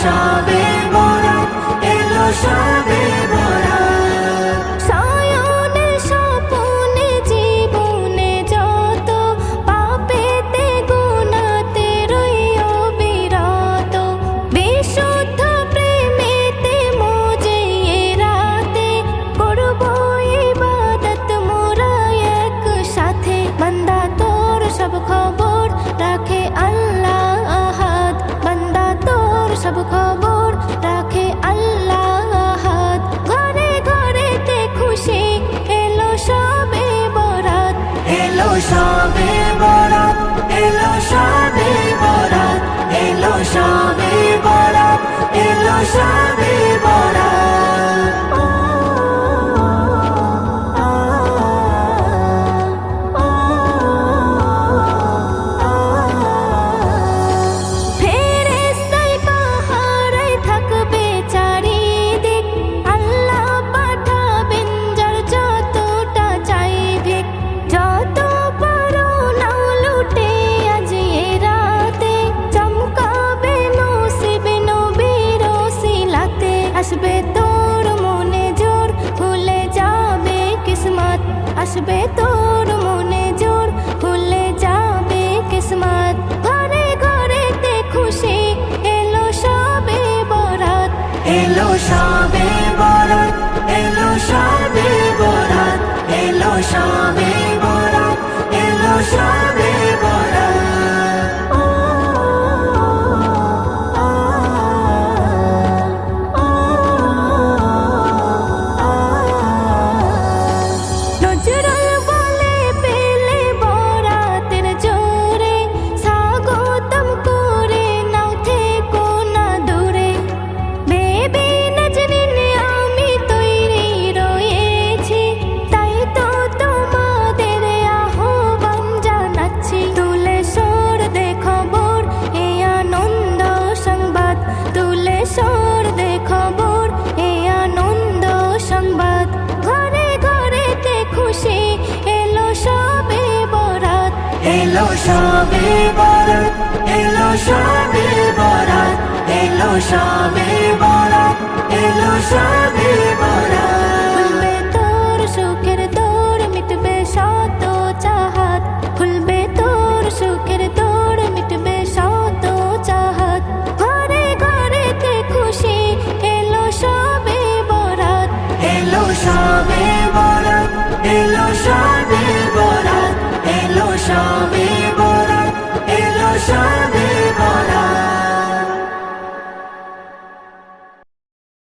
শবে বরাত, এলো শবে বরাত। সায়নের স্বপনে জীবনে যত পাপেতে গুনাতে রইও বিরত, বিশুদ্ধ প্রেমেতে মজে এ রাতে করব ইবাদত মোরা একসাথে। বান্দা তোর সব খবর রাখে আল্লাহ আহাদ, বান্দা তোর সব খবর রাখে আল্লাহ আহাদ। ঘরে ঘরেতে খুশি এলো শবে বরাত, এলো শবে বরাত, এলো শবে বরাত, এলো শবে বরাত, এলো শবে বরাত। ফেরেশতায় পাহারায় থাকবে চারিদিক, আল্লাহ পাঠাবেন যার যতটা চাইবে। যত পারো নাও লুটে আজ এ রাতে, চমকাবে নসিব নবীর ওসিলাতে। আসবে তোর মনে জোর, খুলে যাবে কিসমত, আসবে তোর মনে জোর, খুলে যাবে কিসমত। ঘরে ঘরেতে খুশি এলো শবে বরাত, এলো শবে বরাত, এলো শবে বরাত, এলো শবে বরাত, এলো শবে বরাত। নজরুল বলে পেলে বরাতের জোরে, স্বাগতম করে নাও থেকো না দূরে। বেবি নাজনীন আমি তৈরি রয়েছি, তাই তো তোমাদের আহ্বান জানাচ্ছি। তুলে সর দে খবর এ আনন্দ সংবাদ, তুলে সর দে খবর এ আনন্দ সংবাদ। ঘরে ঘরেতে খুশি এলো শবে বরাত, এলো শবে বরাত, এলো শবে বরাত, এলো শবে বরাত, এলো শবে বরাত। খুলবে তোর সুখের দোর, মিটবে শত চাহাত, খুলবে তোর সুখের দোর, মিটবে শত চাহাত। ঘরে ঘরেতে খুশি এলো শবে বরাত, এলো শবে বরাত, এলো শবে বরাত, এলো শবে বরাত, এলো শবে